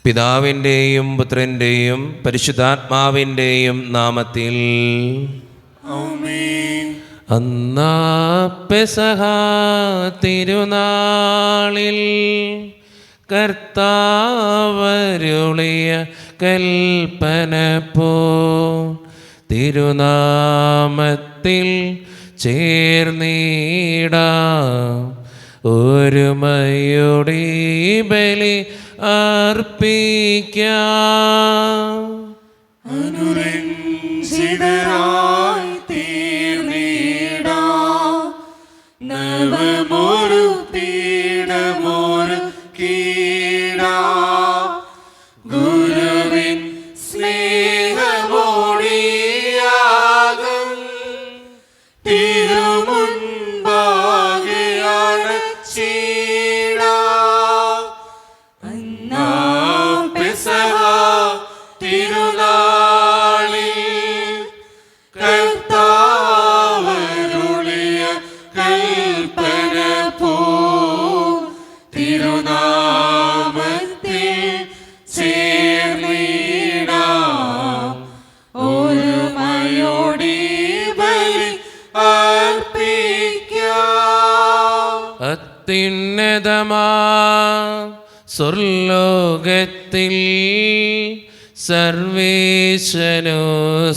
പിതാവിൻ്റെയും പുത്രൻ്റെയും പരിശുദ്ധാത്മാവിൻ്റെയും നാമത്തിൽ ആമേൻ. അന്നാ പെസഹ തിരുനാളിൽ കർത്താവരുളിയ കൽപ്പന പോ തിരുനാമത്തിൽ ചേർന്നിടാം ഒരുമയോടെ ബലി അർപ്പിക്കാം. അനുരഞ്ജിതരായി തീർന്നിടാം നവമൊരു പീഠമൊരു കീഴാം ഗുരുവിൻ സ്നേഹമോടിയാകും തിരുമുൻപാകെയാണ് തിരുനാളിൽ കർത്താവരുളിയ കൽപ്പന പോ തിരുനാമത്തിൽ ചേർന്നിടാം ഒരുമയോടെ ബലി അർപ്പിക്കാം. അത്യുന്നതമാ സ്വർലോകത്തിൽ സർവേശനോ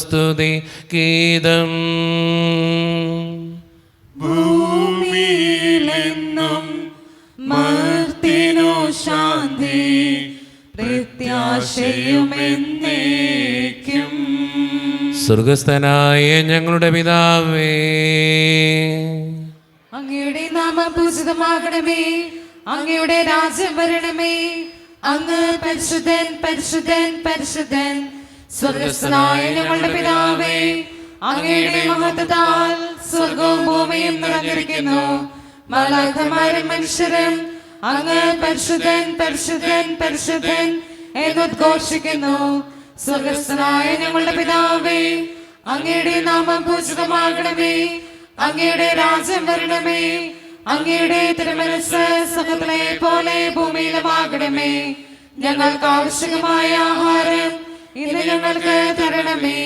സ്തുതി ഗീതം ഭൂമിയിലെന്നും മർത്തിനു ശാന്തി പ്രത്യാശയുമെന്നേക്കും. സ്വർഗസ്ഥനായ ഞങ്ങളുടെ പിതാവേ, അങ്ങയുടെ നാമം പൂജിതമാകണമേ, അങ്ങയുടെ രാജ്യം വരണമേ, അങ്ങ് പരിശുദ്ധൻ പരിശുദ്ധൻ പരിശുദ്ധൻ. സ്വർഗസ്ഥനായ ഞങ്ങളുടെ പിതാവേ, അങ്ങയുടെ മഹത്വത്താൽ സ്വർഗവും ഭൂമിയും നിറഞ്ഞിരിക്കുന്നു. മാലാഖമാരും മനുഷ്യരും അങ്ങ് പരിശുദ്ധൻ പരിശുദ്ധൻ പരിശുദ്ധൻ എന്നുദ്ഘോഷിക്കുന്നു. സ്വർഗസ്ഥനായ ഞങ്ങളുടെ പിതാവേ, അങ്ങയുടെ നാമം പൂജിതമാകണമേ, അങ്ങയുടെ രാജ്യം വരണമേ, അങ്ങയുടെ തിരുമനസ്സ് സ്വർഗ്ഗത്തിലെ പോലെ ഭൂമിയിലുമാകണമേ. ഞങ്ങൾക്ക് ആവശ്യമായ ആഹാരം ഇന്ന് ഞങ്ങൾക്ക് തരണമേ.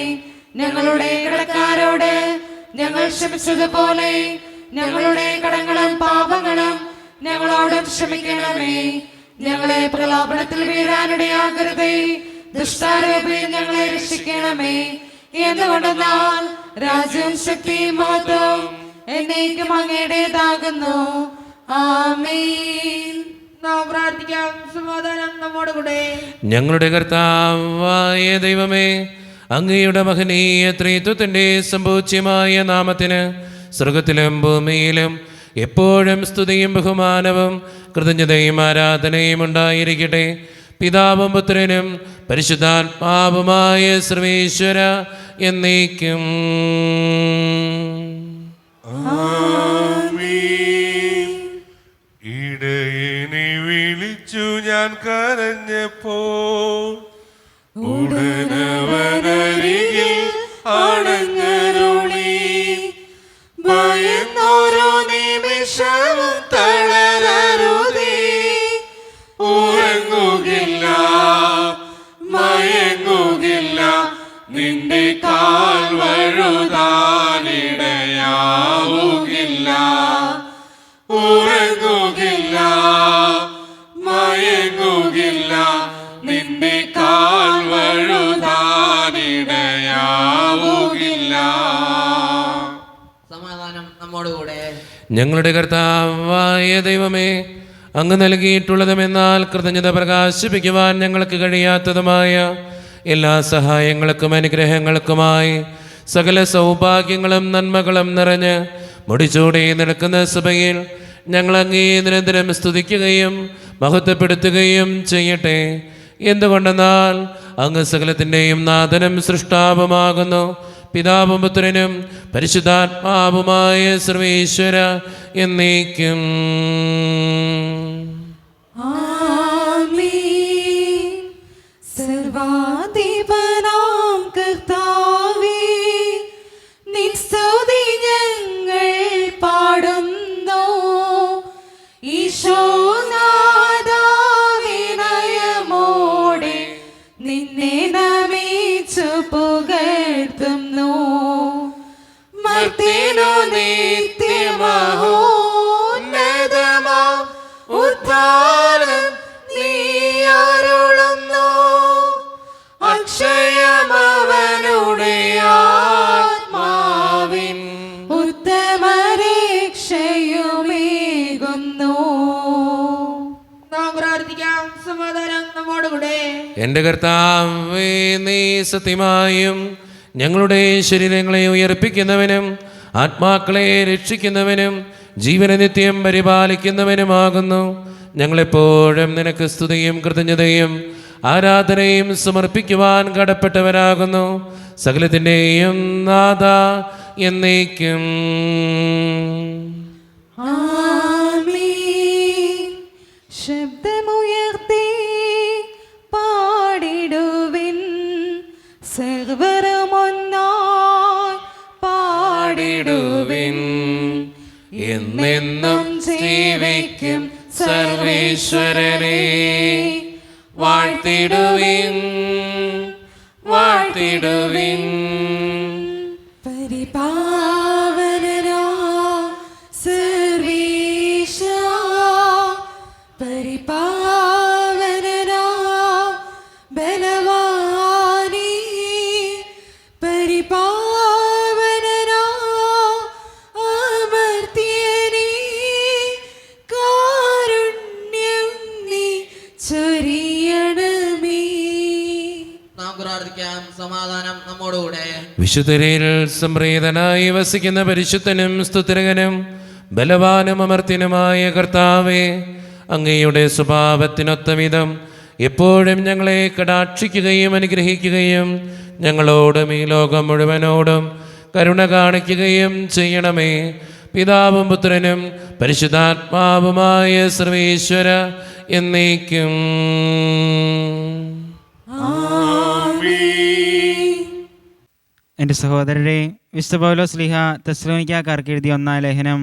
ഞങ്ങളുടെ കടക്കാരോട് ഞങ്ങൾ ക്ഷമിച്ചതുപോലെ ഞങ്ങളുടെ കടങ്ങളും പാപങ്ങളും ഞങ്ങളോടും ക്ഷമിക്കണമേ. ഞങ്ങളെ പ്രലോഭനത്തിൽ വീഴാനിടയാകരുതേ, ദുഷ്ടാരൂപിയിൽ ഞങ്ങളെ രക്ഷിക്കണമേ. എന്തുകൊണ്ടെന്നാൽ രാജ്യവും ശക്തിയും മഹത്വവും എന്നേക്കും അങ്ങയുടേതാകുന്നു. ആമേൻ. നാം പ്രാർത്ഥിക്കാം. സമാധാനം നമ്മോട് കൂടെ. ഞങ്ങളുടെ കർത്താവായ ദൈവമേ, അങ്ങയുടെ മഹനീയ ത്രിത്വത്തിന്റെ സമ്പൂജ്യമായ നാമത്തിന് സ്വർഗത്തിലും ഭൂമിയിലും എപ്പോഴും സ്തുതിയും ബഹുമാനവും കൃതജ്ഞതയും ആരാധനയും ഉണ്ടായിരിക്കട്ടെ. പിതാവും പുത്രനും പരിശുദ്ധാത്മാവുമായ സർവേശ്വര എന്നേക്കും. ആമേൻ. ഇടയനെ വിളിച്ചു ഞാൻ കരഞ്ഞപ്പോൾ ഉടനവനരികിൽ അണഞ്ഞരുളി. ഭയന്നോരോ നിമിഷവും തളരരുതേ, ഉറങ്ങുകില്ല മയങ്ങുകില്ല, നിന്റെ കാൽ വഴുതാനിടയാവുകില്ല. ഉറങ്ങുകില്ല മയങ്ങുകില്ല, നിന്റെ കാൽ വഴുതാനിടയാവുകില്ല. സമാധാനം നമ്മോട് കൂടെ. ഞങ്ങളുടെ കർത്താവായ ദൈവമേ, അങ്ങ് നൽകിയിട്ടുള്ളതുമെന്നാൽ കൃതജ്ഞത പ്രകാശിപ്പിക്കുവാൻ ഞങ്ങൾക്ക് കഴിയാത്തതുമായ എല്ലാ സഹായങ്ങൾക്കും അനുഗ്രഹങ്ങൾക്കുമായി സകല സൗഭാഗ്യങ്ങളും നന്മകളും നിറഞ്ഞ് മുടിച്ചൂടി നിൽക്കുന്ന സഭയിൽ ഞങ്ങൾ അങ്ങേ നിരന്തരം സ്തുതിക്കുകയും മഹത്വപ്പെടുത്തുകയും ചെയ്യട്ടെ. എന്തുകൊണ്ടെന്നാൽ അങ്ങ് സകലത്തിൻ്റെയും നാഥനും സൃഷ്ടാവുമാകുന്നു. പിതാവും പുത്രനും പരിശുദ്ധാത്മാവുമായ സർവേശ്വര എന്നേക്കും. ആമേൻ. സർവാധിപനാം കർത്താവേ, നിൻ സ്തുതി ഞങ്ങൾ പാടുന്നു. ഈശോനാഥാ വിനയമോടെ പ്രാർത്ഥിക്കാം. സമാധാനം നമ്മോടുകൂടെ. എൻ്റെ കർത്താവേ, നീ സത്യമായും ഞങ്ങളുടെ ശരീരങ്ങളെ ഉയർപ്പിക്കുന്നവനും ആത്മാക്കളെ രക്ഷിക്കുന്നവനും ജീവനെ നിത്യം പരിപാലിക്കുന്നവനുമാകുന്നു. ഞങ്ങളെപ്പോഴും നിനക്ക് സ്തുതിയും കൃതജ്ഞതയും ആരാധനയും സമർപ്പിക്കുവാൻ കടപ്പെട്ടവരാകുന്നു. സകലത്തിൻ്റെയും നാഥ എന്നേക്കും. ആമേൻ. ശബ്ദമുയർത്തി പാടിടുവിൻ, സർവ്വരുമൊന്നായി പാടിടുവിൻ. എന്നെന്നും ജീവിക്കും സർവേശ്വരനെ വാഴ്ത്തിടുവിൻ, വാഴ്ത്തിടുവിൻ. പരിപാവനനാ സർവേശാ, പരിപാവനനാ ബലവാനീ, പരിപാവനനാ അമർത്യനീ, കാരുണ്യം നീ ചൊരിയണമേ. നാം പ്രാർത്ഥിക്കാം. സമാധാനം നമ്മോടുകൂടെ. വിശുദ്ധരിൽ സംപ്രീതനായി വസിക്കുന്ന പരിശുദ്ധനും സ്തുതിരകനും ബലവാനും അമർത്യനുമായ കർത്താവേ, അങ്ങയുടെ സ്വഭാവത്തിനൊത്ത വിധം എപ്പോഴും ഞങ്ങളെ കടാക്ഷിക്കുകയും അനുഗ്രഹിക്കുകയും ഞങ്ങളോടും ഈ ലോകം മുഴുവനോടും കരുണ കാണിക്കുകയും ചെയ്യണമേ. പിതാവും പുത്രനും പരിശുദ്ധാത്മാവുമായ സർവേശ്വര എന്നേക്കും. എൻ്റെ സഹോദരരെ, വിശുദ്ധ പൗലോസ് ശ്ലീഹ തെസ്സലോനിക്കക്കാർക്ക് എഴുതിയ 1-ാം ലേഖനം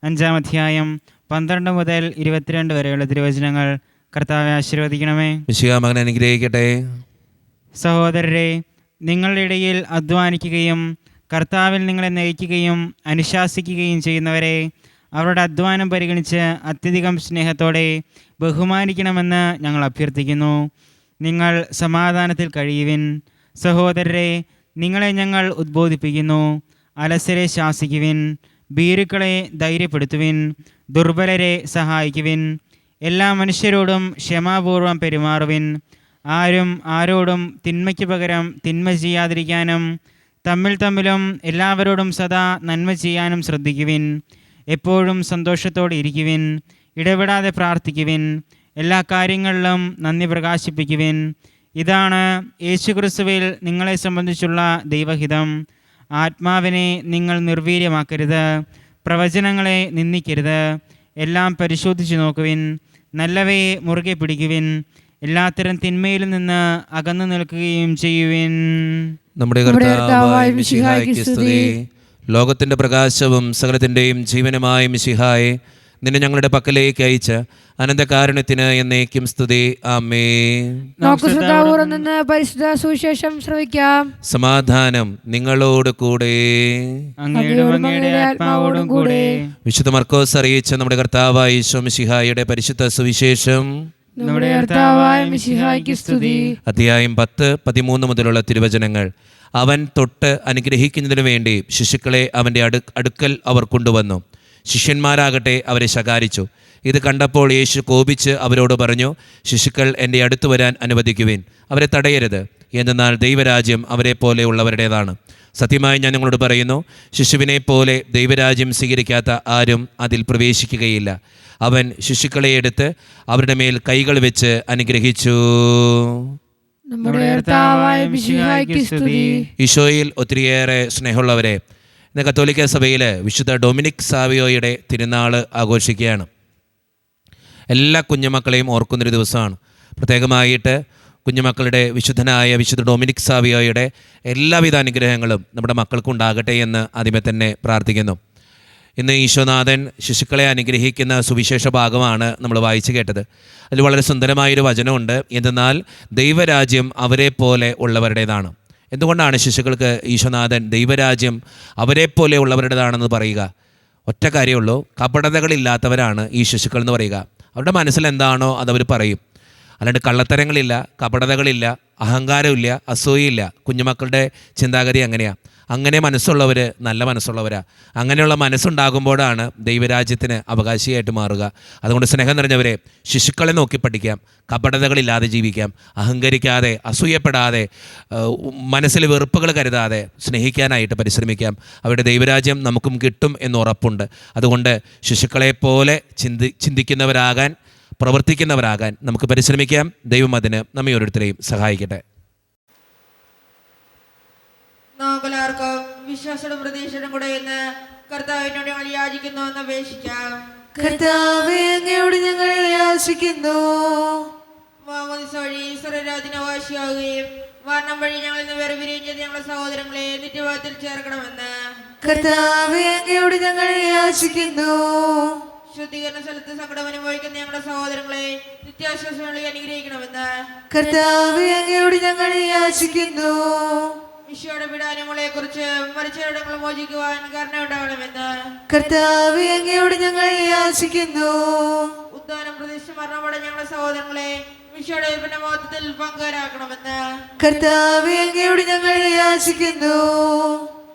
5-ാം അധ്യായം 12 മുതൽ 22 വരെയുള്ള തിരുവചനങ്ങൾ കർത്താവെ ആശീർവദിക്കണമേ. മിശിഹാ മകനെ അനുഗ്രഹിക്കട്ടെ. സഹോദരരെ, നിങ്ങളുടെ ഇടയിൽ അധ്വാനിക്കുകയും കർത്താവിൽ നിങ്ങളെ നയിക്കുകയും അനുശാസിക്കുകയും ചെയ്യുന്നവരെ അവരുടെ അധ്വാനം പരിഗണിച്ച് അത്യധികം സ്നേഹത്തോടെ ബഹുമാനിക്കണമെന്ന് ഞങ്ങൾ അഭ്യർത്ഥിക്കുന്നു. നിങ്ങൾ സമാധാനത്തിൽ കഴിയുവിൻ. സഹോദരരെ, നിങ്ങളെ ഞങ്ങൾ ഉദ്ബോധിപ്പിക്കുന്നു. അലസരെ ശാസിക്കുവിൻ, ഭീരുക്കളെ ധൈര്യപ്പെടുത്തുവിൻ, ദുർബലരെ സഹായിക്കുവിൻ. എല്ലാ മനുഷ്യരോടും ക്ഷമാപൂർവം പെരുമാറുവിൻ. ആരും ആരോടും തിന്മയ്ക്ക് പകരം തിന്മ ചെയ്യാതിരിക്കാനും തമ്മിലും എല്ലാവരോടും സദാ നന്മ ചെയ്യാനും ശ്രദ്ധിക്കുവിൻ. എപ്പോഴും സന്തോഷത്തോടെ ഇരിക്കുവിൻ. ഇടപെടാതെ പ്രാർത്ഥിക്കുവിൻ. എല്ലാ കാര്യങ്ങളിലും നന്ദി പ്രകാശിപ്പിക്കുവിൻ. ഇതാണ് യേശുക്രിസ്തുവിൽ നിങ്ങളെ സംബന്ധിച്ചുള്ള ദൈവഹിതം. ആത്മാവിനെ നിങ്ങൾ നിർവീര്യമാക്കരുത്, പ്രവചനങ്ങളെ നിന്ദിക്കരുത്. എല്ലാം പരിശോധിച്ചു നോക്കുവിൻ, നല്ലവയെ മുറുകെ പിടിക്കുവിൻ, എല്ലാത്തരം തിന്മയിൽ നിന്ന് അകന്നു നിൽക്കുകയും ചെയ്യുവിൻ. നമ്മുടെ കർത്താവായ മിശിഹായ്ക്ക് സ്തുതി. ലോകത്തിൻ്റെ പ്രകാശവും സകലത്തിൻ്റെയും ജീവനുമായ മിശിഹായെ, നിന്നെ ഞങ്ങളുടെ പക്കലേക്ക് അയച്ച അനന്തകാരുണ്യത്തിന് എന്നേക്കും സ്തുതി. ആമേൻ. നമുക്ക് ശ്രദ്ധാപൂർവം നിന്ന് പരിശുദ്ധ സുവിശേഷം ശ്രവിക്കാം. സമാധാനം നിങ്ങളോട് കൂടെ. അങ്ങയുടെ ആത്മാവോടും കൂടെ. വിശുദ്ധ മർക്കോസ് അറിയിച്ച നമ്മുടെ കർത്താവായ ഈശോ മിശിഹായുടെ പരിശുദ്ധ സുവിശേഷം. നമ്മുടെ കർത്താവായ മിശിഹായ്ക്ക് സ്തുതി. അധ്യായം 10-13 മുതലുള്ള തിരുവചനങ്ങൾ. അവൻ തൊട്ട് അനുഗ്രഹിക്കുന്നതിനു വേണ്ടി ശിശുക്കളെ അവൻ്റെ അടുക്കൽ അവർ കൊണ്ടുവന്നു. ശിഷ്യന്മാരാകട്ടെ അവരെ ശകാരിച്ചു. ഇത് കണ്ടപ്പോൾ യേശു കോപിച്ച് അവരോട് പറഞ്ഞു, ശിശുക്കൾ എൻ്റെ അടുത്ത് വരാൻ അനുവദിക്കുവിൻ, അവരെ തടയരുത്, എന്തെന്നാൽ ദൈവരാജ്യം അവരെ പോലെ ഉള്ളവരുടേതാണ്. സത്യമായി ഞാൻ നിങ്ങളോട് പറയുന്നു, ശിശുവിനെ പോലെ ദൈവരാജ്യം സ്വീകരിക്കാത്ത ആരും അതിൽ പ്രവേശിക്കുകയില്ല. അവൻ ശിശുക്കളെ എടുത്ത് അവരുടെ മേൽ കൈകൾ വെച്ച് അനുഗ്രഹിച്ചു. നമ്മുടെ കർത്താവായ മിശിഹായ്ക്ക് സ്തുതി. ഈശോയിൽ ഒത്തിരിയേറെ സ്നേഹമുള്ളവരെ, ഇന്ന് കത്തോലിക്ക സഭയിൽ വിശുദ്ധ ഡൊമിനിക് സാവിയോയുടെ തിരുനാൾ ആഘോഷിക്കുകയാണ്. എല്ലാ കുഞ്ഞുമക്കളെയും ഓർക്കുന്നൊരു ദിവസമാണ്. പ്രത്യേകമായിട്ട് കുഞ്ഞുമക്കളുടെ വിശുദ്ധനായ വിശുദ്ധ ഡൊമിനിക് സാവിയോയുടെ എല്ലാവിധ അനുഗ്രഹങ്ങളും നമ്മുടെ മക്കൾക്കുണ്ടാകട്ടെ എന്ന് ആദ്യമേ തന്നെ പ്രാർത്ഥിക്കുന്നു. ഇന്ന് ഈശോനാഥൻ ശിശുക്കളെ അനുഗ്രഹിക്കുന്ന സുവിശേഷ ഭാഗമാണ് നമ്മൾ വായിച്ചു കേട്ടത്. അതിൽ വളരെ സുന്ദരമായൊരു വചനമുണ്ട്. എന്തെന്നാൽ ദൈവരാജ്യം അവരെ പോലെ ഉള്ളവരുടേതാണ്. എന്തുകൊണ്ടാണ് ശിശുക്കൾക്ക് ഈശോനാഥൻ ദൈവരാജ്യം അവരെ പോലെ ഉള്ളവരുടേതാണെന്ന് പറയുക? ഒറ്റ കാര്യമുള്ളൂ, കപടതകളില്ലാത്തവരാണ് ഈ ശിശുക്കൾ എന്ന് പറയുക. അവരുടെ മനസ്സിൽ എന്താണോ അതവർ പറയും. അല്ലാണ്ട് കള്ളത്തരങ്ങളില്ല, കപടതകളില്ല, അഹങ്കാരമില്ല, അസൂയയില്ല. കുഞ്ഞുമക്കളുടെ ചിന്താഗതി അങ്ങനെയാണ്. അങ്ങനെ മനസ്സുള്ളവർ നല്ല മനസ്സുള്ളവരാണ്. അങ്ങനെയുള്ള മനസ്സുണ്ടാകുമ്പോഴാണ് ദൈവരാജ്യത്തിന് അവകാശിയായിട്ട് മാറുക. അതുകൊണ്ട് സ്നേഹം നിറഞ്ഞവരെ, ശിശുക്കളെ നോക്കി പഠിക്കാം, കപടതകളില്ലാതെ ജീവിക്കാം, അഹങ്കരിക്കാതെ, അസൂയപ്പെടാതെ, മനസ്സിൽ വെറുപ്പുകൾ കരുതാതെ സ്നേഹിക്കാനായിട്ട് പരിശ്രമിക്കാം. അവരുടെ ദൈവരാജ്യം നമുക്കും കിട്ടും എന്ന് ഉറപ്പുണ്ട്. അതുകൊണ്ട് ശിശുക്കളെപ്പോലെ ചിന്തിക്കുന്നവരാകാൻ, പ്രവർത്തിക്കുന്നവരാകാൻ നമുക്ക് പരിശ്രമിക്കാം. ദൈവം അതിന് നമ്മെ ഓരോരുത്തരെയും സഹായിക്കട്ടെ. നമുക്കെല്ലാവർക്കും വിശ്വാസവും പ്രതീക്ഷയും കൂടെ ഇന്ന് കർത്താവിനോട് ഞങ്ങൾ യാചിക്കുന്നു എന്ന് അപേക്ഷിക്കാം. കർത്താവേ, അങ്ങയോട് ഞങ്ങൾ യാചിക്കുന്നു. മാമോദിസ വഴി സ്വർഗ്ഗരാജ്യത്തിന് അവകാശിയാവുകയും മരണം വഴി ഞങ്ങൾ ഇന്ന് വേർപിരിയുകയും ചെയ്ത് ഞങ്ങളുടെ സഹോദരങ്ങളെ നിത്യവാദത്തിൽ ചേർക്കണമെന്ന് കർത്താവേ, അങ്ങയോട് ഞങ്ങൾ യാചിക്കുന്നു. ശുദ്ധീകരണ സ്ഥലത്ത് സങ്കടം അനുഭവിക്കുന്ന ഞങ്ങളുടെ സഹോദരങ്ങളെ നിത്യാശ്വാസങ്ങളെ അനുഗ്രഹിക്കണമെന്ന് കർത്താവേ, അങ്ങയോട് ഞങ്ങൾ യാചിക്കുന്നു. ഈശോയുടെ പീഡാനുകളെ കുറിച്ച് മരിച്ചവരുടെ മോചിക്കുവാൻ കരുണയുണ്ടാകണമെന്ന് കർത്താവേ, അങ്ങയോട് ഞങ്ങൾ യാചിക്കുന്നു. ഉദ്ധാനം പ്രതീക്ഷ മരണമോടെ ഞങ്ങളുടെ സഹോദരങ്ങളെ ഈശോയുടെ മഹത്വത്തിൽ പങ്കുവരാക്കണമെന്ന് കർത്താവേ, അങ്ങയോട് ഞങ്ങൾ യാചിക്കുന്നു.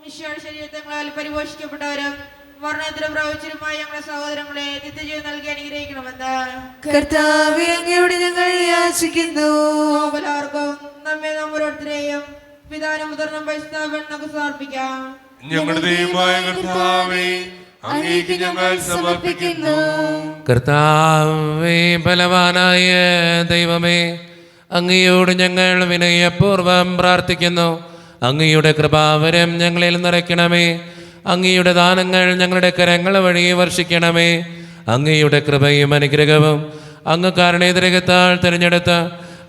ഈശോയുടെ ശരീരങ്ങളാൽ പരിപോഷിക്കപ്പെട്ടവരും വർണ്ണത്തിന് പ്രവചിച്ചതുമായ ഞങ്ങളുടെ സഹോദരങ്ങളെ നിത്യജീവൻ നൽകി അനുഗ്രഹിക്കണമെന്ന് കർത്താവേ, അങ്ങയോട് ഞങ്ങൾ യാചിക്കുന്നു. എല്ലാവർക്കും നമ്മെ ഓരോരുത്തരെയും പിതാവിനും പുത്രനും പരിശുദ്ധാത്മാവിനും സമർപ്പിക്കാം. ഞങ്ങളുടെ ദൈവമായ കർത്താവേ, അങ്ങേക്ക് ഞങ്ങൾ സമർപ്പിക്കുന്നു. കർത്താവേ, ബലവാനായ ദൈവമേ, അങ്ങയോട് ഞങ്ങൾ വിനയപൂർവ്വം പ്രാർത്ഥിക്കുന്നു. അങ്ങയുടെ കൃപാവരം ഞങ്ങളിൽ നിറയ്ക്കണമേ. അങ്ങയുടെ ദാനങ്ങൾ ഞങ്ങളുടെ കരങ്ങൾ വഴി വർഷിക്കണമേ. അങ്ങയുടെ കൃപയും അനുഗ്രഹവും അങ്ങ് കാരണേതരകത്താൽ തിരഞ്ഞെടുത്ത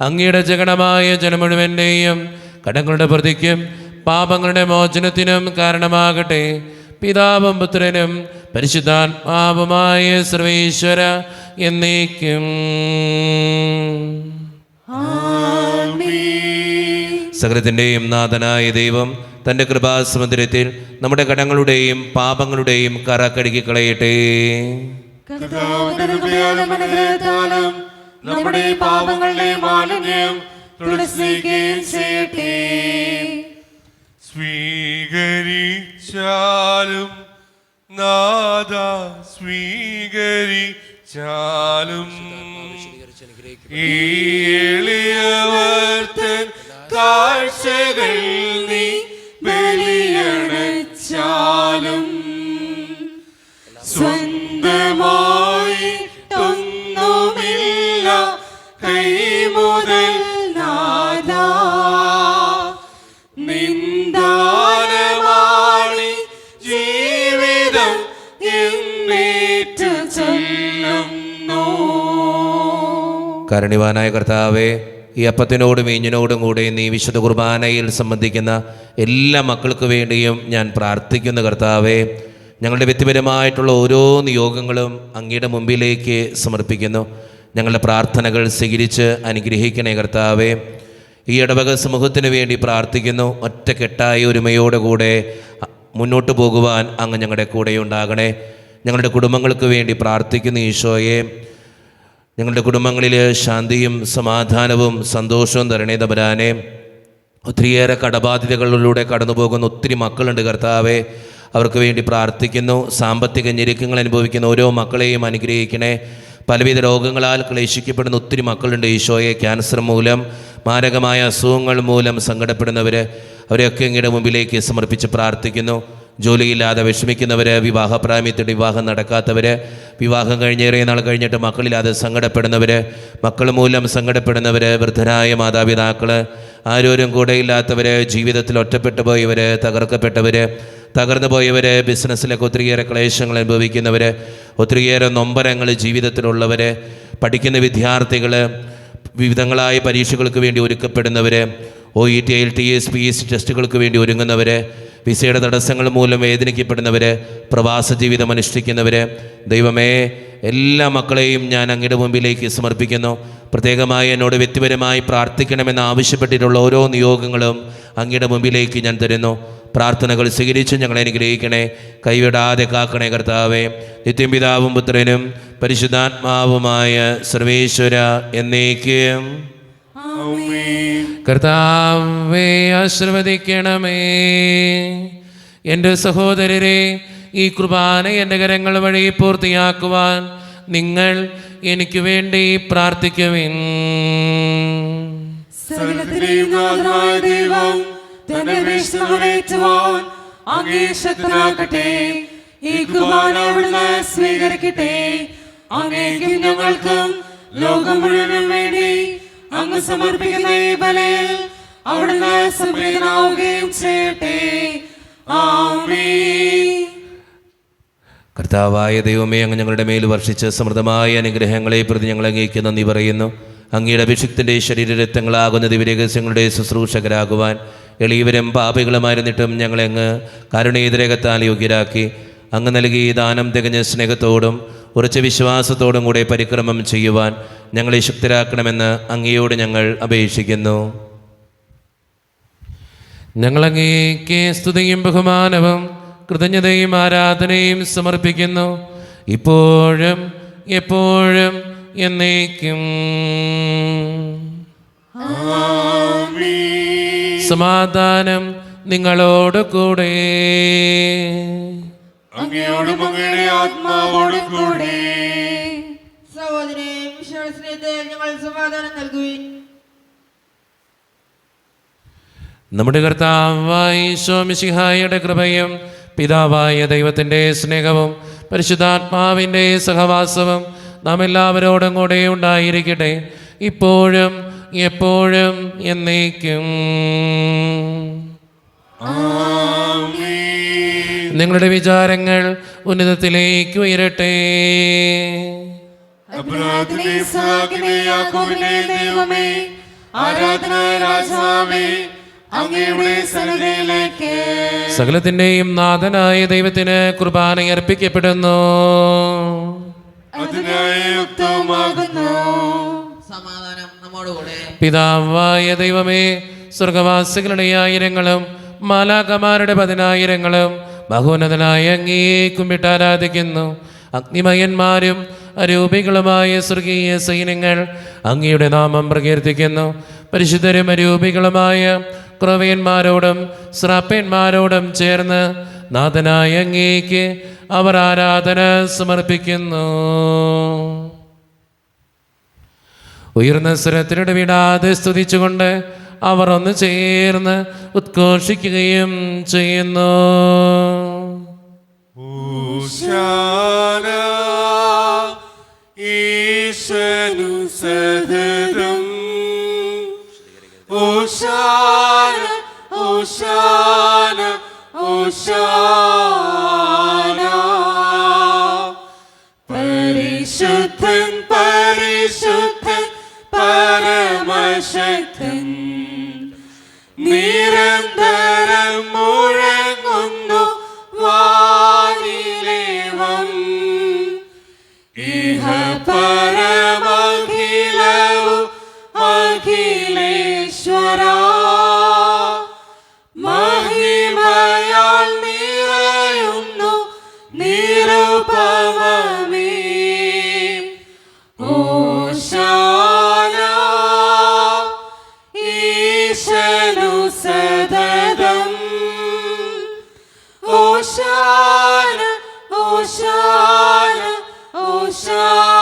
അങ്ങയുടെ ജഗണമായ ജനം മുഴുവൻ്റെയും കടങ്ങളുടെ പ്രതിക്കും പാപങ്ങളുടെ മോചനത്തിനും കാരണമാകട്ടെ. പിതാവും പുത്രനും പരിശുദ്ധാത്മാവുമായ സർവേശ്വര എന്നേക്കും. സകലത്തിൻ്റെയും നാഥനായ ദൈവം തൻ്റെ കൃപാസമുദ്രത്തിൽ നമ്മുടെ കടങ്ങളുടെയും പാപങ്ങളുടെയും കറ കഴുകിക്കളയട്ടെ. കർത്താവിന്റെ കൃപയാലും അനുഗ്രഹത്താലും നമ്മുടെ പാപങ്ങളുടെ മാലിന്യം തുടക്കുകയും ചെയ്യട്ടെ. സ്വീകരിച്ചാലും നാഥ സ്വീകരിച്ചാലും ഈ എളിയവർത്തൻ കാഴ്ചകൾ നീ ബലിയണച്ചാലും സ്വന്തമായിട്ടൊന്നുമില്ല കൈമുതൽ നാഥാ നിന്ദാനമാണി ജീവിതം എന്നേറ്റു ചൊല്ലുന്നു. കാരുണ്യവാനായ കർത്താവേ, ഈ അപ്പത്തിനോടും വീഞ്ഞിനോടും കൂടെ നീ വിശുദ്ധ കുർബാനയിൽ സംബന്ധിക്കുന്ന എല്ലാ മക്കൾക്ക് വേണ്ടിയും ഞാൻ പ്രാർത്ഥിക്കുന്നു. കർത്താവേ, ഞങ്ങളുടെ വ്യക്തിപരമായിട്ടുള്ള ഓരോ നിയോഗങ്ങളും അങ്ങയുടെ മുമ്പിലേക്ക് സമർപ്പിക്കുന്നു. ഞങ്ങളുടെ പ്രാർത്ഥനകൾ സ്വീകരിച്ച് അനുഗ്രഹിക്കണേ കർത്താവേ. ഈ ഇടവക സമൂഹത്തിന് വേണ്ടി പ്രാർത്ഥിക്കുന്നു. ഒറ്റക്കെട്ടായ ഒരുമയോടുകൂടെ മുന്നോട്ട് പോകുവാൻ അങ്ങ് ഞങ്ങളുടെ കൂടെ ഉണ്ടാകണേ. ഞങ്ങളുടെ കുടുംബങ്ങൾക്ക് വേണ്ടി പ്രാർത്ഥിക്കുന്നു ഈശോയെ. ഞങ്ങളുടെ കുടുംബങ്ങളിൽ ശാന്തിയും സമാധാനവും സന്തോഷവും തരണേ തമ്പുരാനെ. ഒത്തിരിയേറെ കടബാധ്യതകളിലൂടെ കടന്നു പോകുന്ന ഒത്തിരി മക്കളുണ്ട് കർത്താവേ. അവർക്ക് വേണ്ടി പ്രാർത്ഥിക്കുന്നു. സാമ്പത്തിക ഞെരുക്കങ്ങൾ അനുഭവിക്കുന്ന ഓരോ മക്കളെയും അനുഗ്രഹിക്കണേ. പലവിധ രോഗങ്ങളാൽ ക്ലേശിക്കപ്പെടുന്ന ഒത്തിരി മക്കളുണ്ട് ഈശോയെ. ക്യാൻസർ മൂലം, മാരകമായ അസുഖങ്ങൾ മൂലം സങ്കടപ്പെടുന്നവർ, അവരെയൊക്കെ അങ്ങയുടെ മുമ്പിലേക്ക് സമർപ്പിച്ച് പ്രാർത്ഥിക്കുന്നു. ജോലിയില്ലാതെ വിഷമിക്കുന്നവർ, വിവാഹപ്രായത്തിൽ വിവാഹം നടക്കാത്തവർ, വിവാഹം കഴിഞ്ഞേറെ നാൾ കഴിഞ്ഞിട്ട് മക്കളില്ലാതെ സങ്കടപ്പെടുന്നവർ, മക്കൾ മൂലം സങ്കടപ്പെടുന്നവർ, വൃദ്ധരായ മാതാപിതാക്കൾ, ആരോരും കൂടെയില്ലാത്തവർ, ജീവിതത്തിൽ ഒറ്റപ്പെട്ടു പോയവർ, തകർക്കപ്പെട്ടവർ, തകർന്നു പോയവർ, ബിസിനസ്സിലൊക്കെ ഒത്തിരിയേറെ ക്ലേശങ്ങൾ അനുഭവിക്കുന്നവർ, ഒത്തിരിയേറെ നൊമ്പരങ്ങൾ ജീവിതത്തിലുള്ളവർ, പഠിക്കുന്ന വിദ്യാർത്ഥികൾ, വിവിധങ്ങളായ പരീക്ഷകൾക്ക് വേണ്ടി ഒരുക്കപ്പെടുന്നവർ, OET, IELTS, PSC ടെസ്റ്റുകൾക്ക് വേണ്ടി ഒരുങ്ങുന്നവർ, വിസയുടെ തടസ്സങ്ങൾ മൂലം വേദനിക്കപ്പെടുന്നവർ, പ്രവാസ ജീവിതം അനുഷ്ഠിക്കുന്നവർ, ദൈവമേ, എല്ലാ മക്കളെയും ഞാൻ അങ്ങയുടെ മുമ്പിലേക്ക് സമർപ്പിക്കുന്നു. പ്രത്യേകമായി എന്നോട് വ്യക്തിപരമായി പ്രാർത്ഥിക്കണമെന്ന് ആവശ്യപ്പെട്ടിട്ടുള്ള ഓരോ നിയോഗങ്ങളും അങ്ങയുടെ മുമ്പിലേക്ക് ഞാൻ തരുന്നു. പ്രാർത്ഥനകൾ സ്വീകരിച്ച് ഞങ്ങളെ അനുഗ്രഹിക്കണേ. കൈവിടാതെ കാക്കണേ കർത്താവേ. നിത്യം പിതാവും പുത്രനും പരിശുദ്ധാത്മാവുമായ സർവേശ്വര എന്നേക്കും. കർത്താവേ ആശീർവദിക്കണമേ. എൻ്റെ സഹോദരരെ, ഈ കുർബാന എൻ്റെ കരങ്ങൾ വഴി പൂർത്തിയാക്കുവാൻ നിങ്ങൾ എനിക്ക് വേണ്ടി പ്രാർത്ഥിക്കുവിൻ. സകലത്തിന്റെയും നാഥനായ ദൈവം തന്റെ വിശ്വമേറ്റുവാൻ അങ്ങേ ശക്തനാക്കട്ടെ. ഈ കുർബാന അവിടുന്ന് സ്വീകരിക്കട്ടെ. അങ്ങേക്കും ഞങ്ങൾക്കും ലോകം മുഴുവനും വേണ്ടി അങ്ങ് സമർപ്പിക്കുന്ന ഈ ബലിയിൽ അവിടുന്ന് സംപ്രീതനാവുകയും ചെയ്യട്ടെ. ആമേൻ. കർത്താവായ ദൈവമേ, അങ്ങ് ഞങ്ങളുടെ മേൽ വർഷിച്ച സമൃദ്ധമായ അനുഗ്രഹങ്ങളെ പ്രതി ഞങ്ങൾ അങ്ങേക്ക് നന്ദി പറയുന്നു. അങ്ങയുടെ അഭിഷിക്തൻ്റെ ശരീരരക്തങ്ങളാകുന്ന ദിവ്യരഹസ്യങ്ങളുടെ ശുശ്രൂഷകരാകുവാൻ എളിയവരും പാപികളുമായിരുന്നിട്ടും ഞങ്ങളെ അങ്ങ് കാരുണ്യതരകത്താൽ യോഗ്യരാക്കി. അങ്ങ് നൽകി ദാനം തികഞ്ഞ സ്നേഹത്തോടും ഉറച്ച വിശ്വാസത്തോടും കൂടെ പരിക്രമം ചെയ്യുവാൻ ഞങ്ങളെ ശക്തരാക്കണമെന്ന് അങ്ങയോട് ഞങ്ങൾ അപേക്ഷിക്കുന്നു. ഞങ്ങളങ്ങേക്ക് സ്തുതിയും ബഹുമാനവും കൃതജ്ഞതയും ആരാധനയും സമർപ്പിക്കുന്നു, ഇപ്പോഴും എപ്പോഴും എന്നേക്കും. സമാധാനം നിങ്ങളോട് കൂടെ. അങ്ങയോടും അങ്ങയുടെ ആത്മാവോടും കൂടെ. സഹോദരനെ വിശ്വാസത്തിൽ ഞങ്ങൾ സമാധാനം നൽകുവിൻ. നമ്മുടെ കർത്താവായ ഈശോ മിശിഹായുടെ കൃപയും പിതാവായ ദൈവത്തിൻ്റെ സ്നേഹവും പരിശുദ്ധാത്മാവിൻ്റെ സഹവാസവും നാം എല്ലാവരോടും കൂടെ ഉണ്ടായിരിക്കട്ടെ, ഇപ്പോഴും എപ്പോഴും എന്നേക്കും. നിങ്ങളുടെ വിചാരങ്ങൾ ഉന്നതത്തിലേക്ക് ഉയരട്ടെ. അബ്രാഹത്തിനെ ഇസ്ഹാക്കിനെ യാക്കോബിനെ ദൈവമേ, ആരാധന രാജാവേ, അങ്ങയുടെ സന്നിധിയിലേക്ക് സകലത്തിൻ്റെയും നാഥനായ ദൈവത്തിന് കുർബാന അർപ്പിക്കപ്പെടുന്നു. അതിനായി യുക്തമാകുന്നു. സമാധാനം നമ്മോടുകൂടെ. പിതാവായ ദൈവമേ, സ്വർഗവാസികളുടെ ആയിരങ്ങളും മാലാഖമാരുടെ 10,000ങ്ങളും മഹോന്നതനായ അങ്ങേ കുമ്പിട്ട് ആരാധിക്കുന്നു. അഗ്നിമയന്മാരും അരൂപികളുമായ സ്വർഗീയ സൈന്യങ്ങൾ അങ്ങയുടെ നാമം പ്രകീർത്തിക്കുന്നു. പരിശുദ്ധരും അരൂപികളുമായ ക്രവ്യന്മാരോടും ശ്രാപ്യന്മാരോടും ചേർന്ന് നാഥനായ അങ്ങേക്ക് അവർ ആരാധന സമർപ്പിക്കുന്നു. ഉയർന്ന സ്വരത്തിലൂടെ വിടാതെ സ്തുതിച്ചുകൊണ്ട് അവർ ഒന്ന് ചേർന്ന് ഉദ്ഘോഷിക്കുകയും ചെയ്യുന്നു. ഹോശാന ഈശനു സദതം. ഹോശാന ഹോശാന ഹോശാന. പരിശുദ്ധൻ പരിശുദ്ധൻ പരമശക്തൻ, നിരന്തരം മുഴങ്ങുന്നു വാനിലേവം. ഇഹ പരമഖിലവും അഖിലേശ്വര, മഹിമയാൽ നിറയുന്നു നിരുപമമേ. ഹോശാന ഈശനു സദതം. ഹോശാന ഹോശാന ഹോശാന.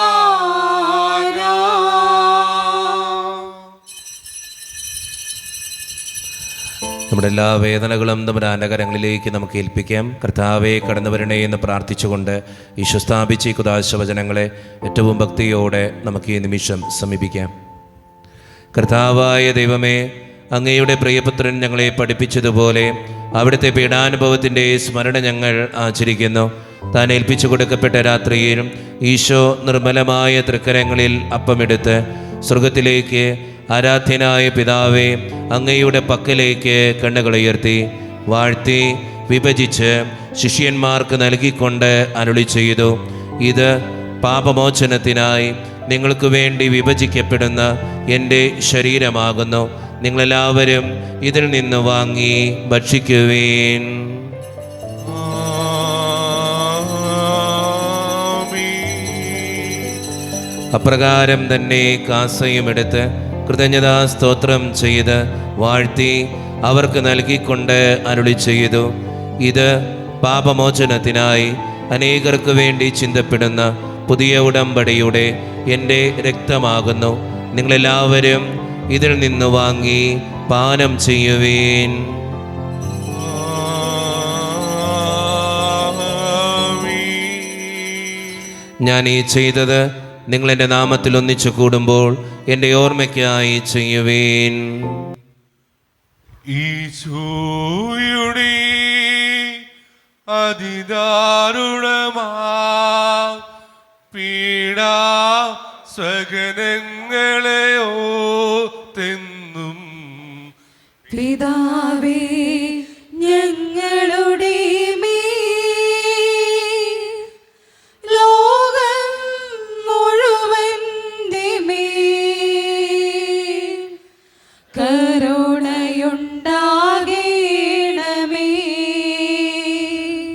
നമ്മുടെ എല്ലാ വേദനകളും നമ്മുടെ കരങ്ങളിലേക്ക് നമുക്ക് ഏൽപ്പിക്കാം. കർത്താവെ കടന്നു വരണേ എന്ന് പ്രാർത്ഥിച്ചുകൊണ്ട് ഈശോ സ്ഥാപിച്ച ഈ കുദാശ വചനങ്ങളെ ഏറ്റവും ഭക്തിയോടെ നമുക്ക് ഈ നിമിഷം സമീപിക്കാം. കർത്താവായ ദൈവമേ, അങ്ങയുടെ പ്രിയപുത്രൻ ഞങ്ങളെ പഠിപ്പിച്ചതുപോലെ അവിടുത്തെ പീഡാനുഭവത്തിൻ്റെ സ്മരണ ഞങ്ങൾ ആചരിക്കുന്നു. താൻ ഏൽപ്പിച്ചു കൊടുക്കപ്പെട്ട രാത്രിയിലും ഈശോ നിർമ്മലമായ തൃക്കരങ്ങളിൽ അപ്പമെടുത്ത് സ്വർഗത്തിലേക്ക് ആരാധ്യനായ പിതാവേ അങ്ങയുടെ പക്കലേക്ക് കണ്ണുകളുയർത്തി വാഴ്ത്തി വിഭജിച്ച് ശിഷ്യന്മാർക്ക് നൽകിക്കൊണ്ട് അരുളി ചെയ്തു, ഇത് പാപമോചനത്തിനായി നിങ്ങൾക്ക് വേണ്ടി വിഭജിക്കപ്പെടുന്ന എൻ്റെ ശരീരമാകുന്നു. നിങ്ങളെല്ലാവരും ഇതിൽ നിന്ന് വാങ്ങി ഭക്ഷിക്കുവേൻ. അപ്രകാരം തന്നെ കാസയും എടുത്ത് കൃതജ്ഞതാ സ്തോത്രം ചെയ്ത് വാഴ്ത്തി അവർക്ക് നൽകിക്കൊണ്ട് അരുളി ചെയ്തു, ഇത് പാപമോചനത്തിനായി അനേകർക്ക് വേണ്ടി ചിന്തപ്പെടുന്ന പുതിയ ഉടമ്പടിയുടെ എൻ്റെ രക്തമാകുന്നു. നിങ്ങളെല്ലാവരും ഇതിൽ നിന്ന് വാങ്ങി പാനം ചെയ്യുവേൻ. ഞാൻ ഈ ചെയ്തത് നിങ്ങൾ എൻ്റെ നാമത്തിൽ ഒന്നിച്ചു കൂടുമ്പോൾ എൻ്റെ ഓർമ്മയ്ക്കായി ചെയ്യുവേൻ. ഈശോയുടെ അതിദാരുണമാ പീഡാ സഹനങ്ങളെ ഓർത്തെന്നും പിതാവേ ഞങ്ങളുടെ ലോകം മുഴുവന്റെ കരുണയുണ്ടാകേണമേ.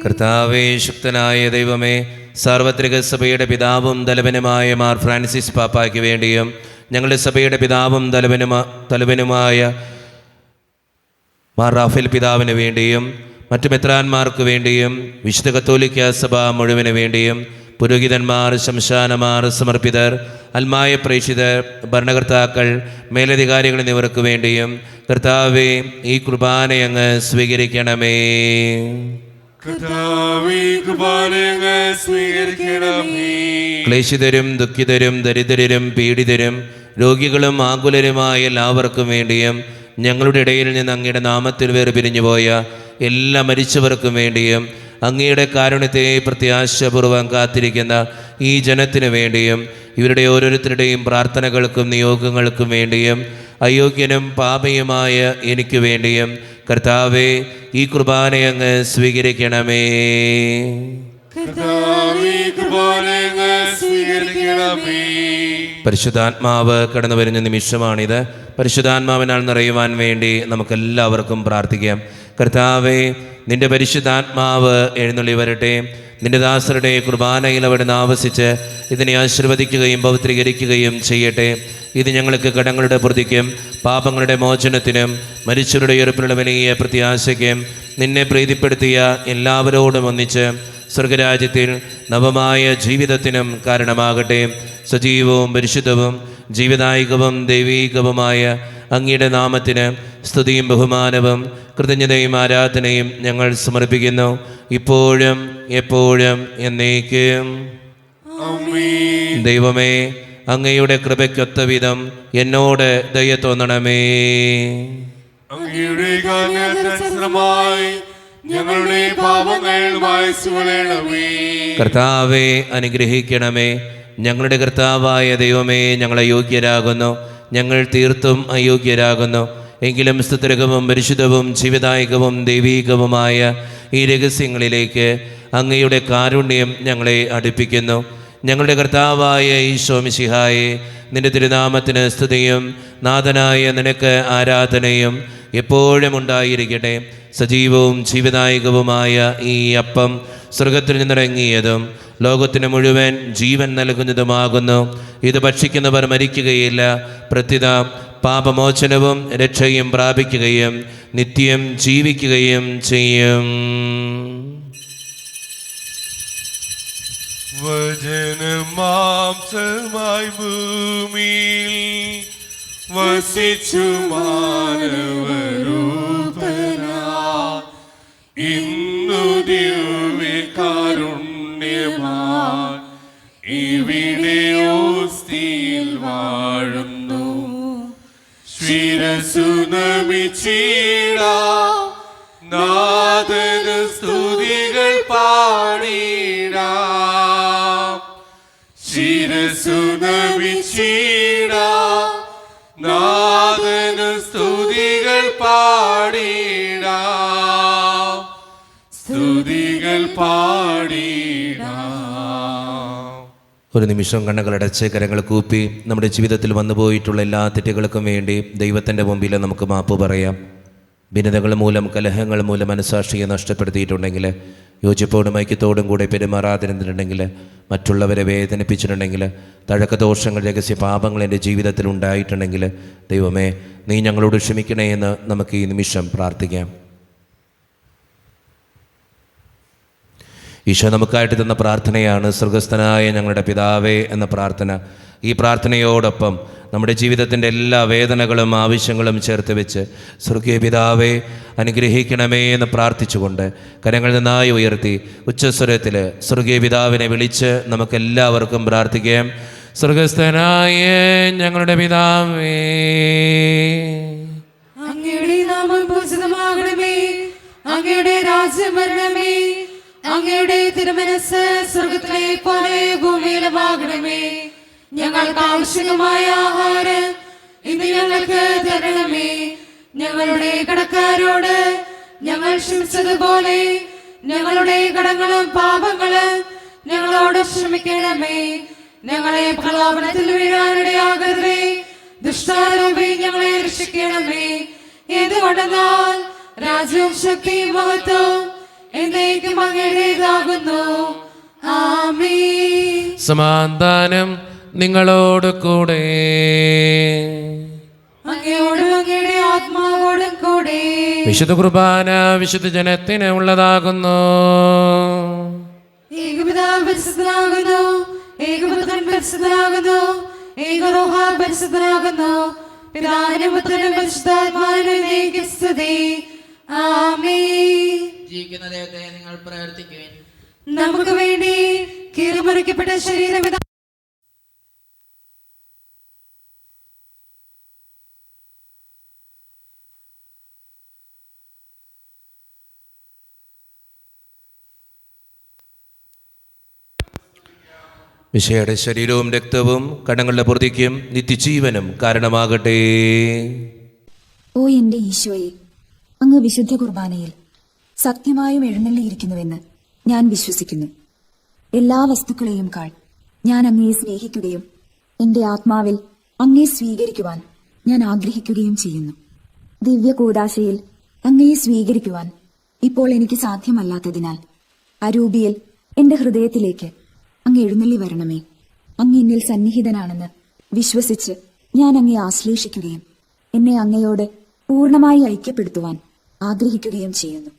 കർത്താവേ, ശക്തനായ ദൈവമേ, സാർവത്രിക സഭയുടെ പിതാവും തലവനുമായ മാർ ഫ്രാൻസിസ് പാപ്പായ്ക്ക് വേണ്ടിയും ഞങ്ങളുടെ സഭയുടെ പിതാവും തലവനുമായ മാർ റാഫേൽ പിതാവിന് വേണ്ടിയും മറ്റു മെത്രാന്മാർക്ക് വേണ്ടിയും വിശുദ്ധ കത്തോലിക്ക സഭ മുഴുവന് വേണ്ടിയും പുരോഹിതന്മാർ, ശംശാനമാർ, സമർപ്പിതർ, അൽമായ പ്രേക്ഷിതർ, ഭരണകർത്താക്കൾ, മേലധികാരികൾ എന്നിവർക്ക് വേണ്ടിയും കർത്താവേ ഈ കുർബാനയങ്ങ് സ്വീകരിക്കണമേ. ക്ലേശിതരും ദുഃഖിതരും ദരിദ്രരും പീഡിതരും രോഗികളും ആകുലരുമായ എല്ലാവർക്കും വേണ്ടിയും ഞങ്ങളുടെ ഇടയിൽ നിന്ന് അങ്ങയുടെ നാമത്തിൽ വേർപിരിഞ്ഞുപോയ എല്ലാ മരിച്ചവർക്കും വേണ്ടിയും അങ്ങയുടെ കാരുണ്യത്തെ പ്രത്യാശപൂർവ്വം കാത്തിരിക്കുന്ന ഈ ജനത്തിനു വേണ്ടിയും ഇവരുടെ ഓരോരുത്തരുടെയും പ്രാർത്ഥനകൾക്കും നിയോഗങ്ങൾക്കും വേണ്ടിയും അയോഗ്യനും പാപിയുമായ എനിക്ക് വേണ്ടിയും കർത്താവേ ഈ കുർബാനയങ്ങ് സ്വീകരിക്കണമേ. പരിശുദ്ധാത്മാവ് കടന്നു വരുന്ന നിമിഷമാണിത്. പരിശുദ്ധാത്മാവിനാൽ നിറയുവാൻ വേണ്ടി നമുക്കെല്ലാവർക്കും പ്രാർത്ഥിക്കാം. കർത്താവേ, നിന്റെ പരിശുദ്ധാത്മാവ് എഴുന്നള്ളി വരട്ടെ. നിന്റെ ദാസരുടെ കുർബാനയിൽ അവിടുന്ന് ആവസിച്ച് ഇതിനെ ആശീർവദിക്കുകയും പവിത്രീകരിക്കുകയും ചെയ്യട്ടെ. ഇത് ഞങ്ങൾക്ക് കടങ്ങളുടെ പ്രതിക്കും പാപങ്ങളുടെ മോചനത്തിനും മരിച്ചവരുടെ ഉയർപ്പിലുള്ള വലിയ പ്രത്യാശയ്ക്കും നിന്നെ പ്രീതിപ്പെടുത്തിയ എല്ലാവരോടും ഒന്നിച്ച് സ്വർഗരാജ്യത്തിൽ നവമായ ജീവിതത്തിനും കാരണമാകട്ടെ. സജീവവും പരിശുദ്ധവും ജീവിതായികവും ദൈവീകവുമായ അങ്ങയുടെ നാമത്തിന് സ്തുതിയും ബഹുമാനവും കൃതജ്ഞതയും ആരാധനയും ഞങ്ങൾ സമർപ്പിക്കുന്നു, ഇപ്പോഴും എപ്പോഴും എന്നേക്കും. ദൈവമേ, അങ്ങയുടെ കൃപയ്ക്കൊത്ത വിധം എന്നോട് ദയ തോന്നണമേ. അങ്ങയുടെ കാരുണ്യാനുസൃതമായി ഞങ്ങളുടെ പാപങ്ങൾ മായ്ച്ചുകളയണമേ. കർത്താവെ അനുഗ്രഹിക്കണമേ. ഞങ്ങളുടെ കർത്താവായ ദൈവമേ, ഞങ്ങൾ അയോഗ്യരാകുന്നു, ഞങ്ങൾ തീർത്തും അയോഗ്യരാകുന്നു. എങ്കിലും സ്തുതികവും പരിശുദ്ധവും ജീവിതായികവും ദൈവീകവുമായ ഈ രഹസ്യങ്ങളിലേക്ക് അങ്ങയുടെ കാരുണ്യം ഞങ്ങളെ അടുപ്പിക്കുന്നു. ഞങ്ങളുടെ കർത്താവായ ഈശോ മിശിഹായെ, നിന്റെ തിരുനാമത്തിന് സ്തുതിയും നാഥനായ നിനക്ക് ആരാധനയും എപ്പോഴും ഉണ്ടായിരിക്കട്ടെ. സജീവവും ജീവിതായികവുമായ ഈ അപ്പം സ്വർഗത്തിൽ നിന്നിറങ്ങിയതും ലോകത്തിന് മുഴുവൻ ജീവൻ നൽകുന്നതുമാകുന്നു. ഇത് ഭക്ഷിക്കുന്നവർ മരിക്കുകയില്ല, പ്രത്യുത പാപമോചനവും രക്ഷയും പ്രാപിക്കുകയും നിത്യം ജീവിക്കുകയും ചെയ്യും. വചനമാംസമായി ഭൂമിയിൽ വസിച്ചു മാനവരൂപനാ ഇന്നു ദിവ്യകാരുണ്യമാൻ ഇവിടെ ഓസ്തിയിൽ വാഴുന്നു. ശിരസ്സു നമിച്ചിടാം, നാഥന് സ്തുതികൾ പാടിടാം. ശിരസ്സു നമിച്ചിടാം, നാഥന് സ്തുതികൾ പാടിടാം. സ്തുതികൾ പാടിടാം. ഒരു നിമിഷം കണ്ണുകളടച്ച് കരങ്ങൾ കൂപ്പി നമ്മുടെ ജീവിതത്തിൽ വന്നുപോയിട്ടുള്ള എല്ലാ തെറ്റുകൾക്കും വേണ്ടി ദൈവത്തിൻ്റെ മുമ്പിൽ നമുക്ക് മാപ്പ് പറയാം. ഭിന്നതകൾ മൂലം, കലഹങ്ങൾ മൂലം മനസ്സാക്ഷിയെ നഷ്ടപ്പെടുത്തിയിട്ടുണ്ടെങ്കിൽ, യോജിപ്പോടും ഐക്യത്തോടും കൂടെ പെരുമാറാതിരുന്നിട്ടുണ്ടെങ്കിൽ, മറ്റുള്ളവരെ വേദനിപ്പിച്ചിട്ടുണ്ടെങ്കിൽ, തഴക്കദോഷങ്ങൾ, രഹസ്യ പാപങ്ങൾ എൻ്റെ ജീവിതത്തിൽ ഉണ്ടായിട്ടുണ്ടെങ്കിൽ, ദൈവമേ നീ ഞങ്ങളോട് ക്ഷമിക്കണേ എന്ന് നമുക്ക് ഈ നിമിഷം പ്രാർത്ഥിക്കാം. ഈശോ നമുക്കായിട്ട് തന്ന പ്രാർത്ഥനയാണ് സ്വർഗസ്ഥനായ ഞങ്ങളുടെ പിതാവേ എന്ന പ്രാർത്ഥന. ഈ പ്രാർത്ഥനയോടൊപ്പം നമ്മുടെ ജീവിതത്തിൻ്റെ എല്ലാ വേദനകളും ആവശ്യങ്ങളും ചേർത്ത് വെച്ച് സ്വർഗീയ പിതാവേ അനുഗ്രഹിക്കണമേ എന്ന് പ്രാർത്ഥിച്ചുകൊണ്ട് കരങ്ങൾ നന്നായി ഉയർത്തി ഉച്ചസ്വരത്തിൽ സ്വർഗീയ പിതാവിനെ വിളിച്ച് നമുക്കെല്ലാവർക്കും പ്രാർത്ഥിക്കാം. സ്വർഗസ്ഥനായ ഞങ്ങളുടെ പിതാവേ, അങ്ങയുടെ നാമം പൂജിതമാകണമേ, അങ്ങയുടെ രാജ്യം വരണമേ, അങ്ങയുടെ തിരുമനസ്സ് സ്വർഗത്തിലെ പോലെ ഭൂമിയിലുമാകണമേ. ഞങ്ങൾക്ക് ആവശ്യമായ ആഹാരം ഇന്ന് ഞങ്ങൾക്ക് തരണമേ. ഞങ്ങളുടെ കടക്കാരോട് ഞങ്ങൾ ക്ഷമിച്ചതുപോലെ ഞങ്ങളുടെ കടങ്ങളും പാപങ്ങളും ഞങ്ങളോട് ക്ഷമിക്കണമേ. ഞങ്ങളെ പ്രലോഭനത്തിൽ വീഴാനിടയാകരുതേ, ദുഷ്ടാരൂപി ഞങ്ങളെ രക്ഷിക്കണമേ. എന്തുകൊണ്ടെന്നാൽ രാജ്യവും ശക്തിയും മഹത്വവും എന്നേക്കും അങ്ങയുടേതാകുന്നു. ആമേൻ. സമാധാനം നിങ്ങളോട് കൂടെ. അങ്ങയോടും അങ്ങയുടെ ആത്മാവോടും കൂടെ. വിശുദ്ധ കുർബാന വിശുദ്ധ ജനത്തിന് ഉള്ളതാകുന്നു. ഏകപിതാവ് പരിശുദ്ധനാകുന്നു, ഏകപുത്രൻ പരിശുദ്ധനാകുന്നു, ഏകറൂഹ പരിശുദ്ധനാകുന്നു. പിതാവിനും പുത്രനും പരിശുദ്ധാത്മാവിനും എന്നേക്കും സ്തുതി. ആമേൻ. ജീവിക്കുന്ന ദൈവത്തെ നിങ്ങൾ പ്രാർത്ഥിക്കുവിൻ. നമുക്ക് വേണ്ടി കീറിമുറിക്കപ്പെട്ട ശരീരം വിശയുടെ ശരീരവും രക്തവും കടങ്ങളുടെ പൂർത്തിക്കും നിത്യജീവനും കാരണമാകട്ടെ. ഓ എന്റെ ഈശോയെ, അങ്ങ് വിശുദ്ധ കുർബാനയിൽ സത്യമായും എഴുന്നള്ളിയിരിക്കുന്നുവെന്ന് ഞാൻ വിശ്വസിക്കുന്നു. എല്ലാ വസ്തുക്കളെയും കാൾ ഞാൻ അങ്ങയെ സ്നേഹിക്കുകയും എന്റെ ആത്മാവിൽ അങ്ങയെ സ്വീകരിക്കുവാൻ ഞാൻ ആഗ്രഹിക്കുകയും ചെയ്യുന്നു. ദിവ്യ കൂദാശയിൽ അങ്ങയെ സ്വീകരിക്കുവാൻ ഇപ്പോൾ എനിക്ക് സാധ്യമല്ലാത്തതിനാൽ അരൂപിയിൽ എന്റെ ഹൃദയത്തിലേക്ക് അങ്ങ് എഴുന്നള്ളി വരണമേ. അങ്ങ് എന്നിൽ സന്നിഹിതനാണെന്ന് വിശ്വസിച്ച് ഞാൻ അങ്ങയെ ആശ്ലേഷിക്കുകയും എന്നെ അങ്ങയോട് പൂർണ്ണമായി ഐക്യപ്പെടുത്തുവാൻ ആഗ്രഹിക്കുകയും ചെയ്യുന്നു.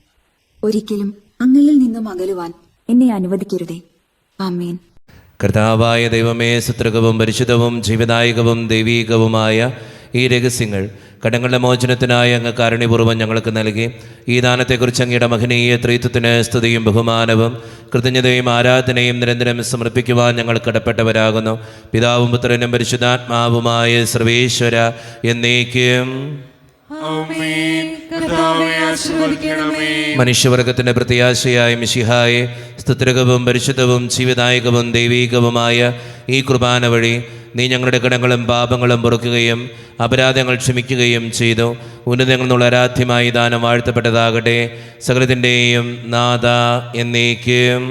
ഒരിക്കലും അങ്ങയിൽ നിന്നും അകലുവാൻ എന്നെ അനുവദിക്കരുതേ. ആമേൻ. കർത്താവായ ദൈവമേ, സുത്രകവും പരിശുദ്ധവും ജീവദായകവും ദൈവീകവുമായ ഈ രഹസ്യങ്ങൾ കടങ്ങളുടെ മോചനത്തിനായി അങ്ങ് കാരുണ്യപൂർവ്വം ഞങ്ങൾക്ക് നൽകി. ഈ ദാനത്തെക്കുറിച്ച് അങ്ങയുടെ മഹനീയ ത്രിത്വത്തിന് സ്തുതിയും ബഹുമാനവും കൃതജ്ഞതയും ആരാധനയും നിരന്തരം സമർപ്പിക്കുവാൻ ഞങ്ങൾ കടപ്പെട്ടവരാകുന്നു. പിതാവും പുത്രനും പരിശുദ്ധാത്മാവുമായ സർവേശ്വര എന്നേക്കും. മനുഷ്യവർഗത്തിന്റെ പ്രത്യാശയായ മിശിഹായെ, സ്തുത്രകവും പരിശുദ്ധവും ജീവദായകവും ദൈവീകവുമായ ഈ കുർബാന വഴി നീ ഞങ്ങളുടെ കടങ്ങളും പാപങ്ങളും പൊറുക്കുകയും അപരാധങ്ങൾ ക്ഷമിക്കുകയും ചെയ്തു. ഉന്നതങ്ങളിൽ നിന്നുള്ള ആരാധ്യമായി ദാനം വാഴ്ത്തപ്പെട്ടതാകട്ടെ. സകലത്തിൻ്റെയും നാഥ എന്നേക്കും.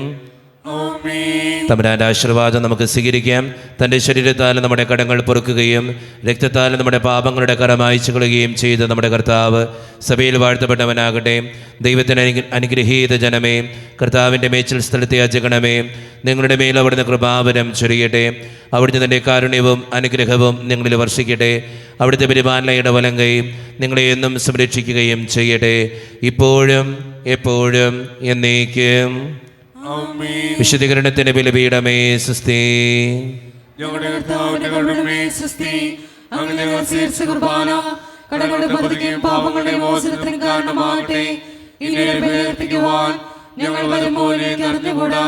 തമ്പുരാന്റെ ആശീർവാദം നമുക്ക് സ്വീകരിക്കാം. തൻ്റെ ശരീരത്താൽ നമ്മുടെ കടങ്ങൾ പൊറുക്കുകയും രക്തത്താൽ നമ്മുടെ പാപങ്ങളുടെ കരം അയച്ചു കളയുകയും ചെയ്ത നമ്മുടെ കർത്താവ് സഭയിൽ വാഴ്ത്തപ്പെട്ടവനാകട്ടെ. ദൈവത്തിന് അനുഗ്രഹീത ജനമേ, കർത്താവിൻ്റെ മേച്ചിൽ സ്ഥലത്തെ യാചകണമേ, നിങ്ങളുടെ മേൽ അവിടുന്ന് കൃപാവരം ചൊരിയട്ടെ. അവിടുന്ന് തൻ്റെ കാരുണ്യവും അനുഗ്രഹവും നിങ്ങളിൽ വർഷിക്കട്ടെ. അവിടുത്തെ പരിപാലനയുടെ വലങ്കൈ നിങ്ങളെ എന്നും സംരക്ഷിക്കുകയും ചെയ്യട്ടെ, ഇപ്പോഴും എപ്പോഴും എന്നേക്കും. വിശുദ്ധീകരണത്തിന്റെ ബലിപീഠമേ സ്വസ്തി. ഞങ്ങളുടെ കർത്താവിന്റെ കരുണമേ സ്വസ്തി. അങ്ങ് ഞങ്ങൾ സ്വീകരിച്ച കുർബാന കടങ്ങളുടെ പൊറുതിക്കും പാപങ്ങളുടെ മോചനത്തിനും കാരണമാകട്ടെ. ഇങ്ങനെ ബലിയർപ്പിക്കുവാൻ ഞങ്ങൾ വരുമ്പോൾ അറിഞ്ഞുകൂടാ.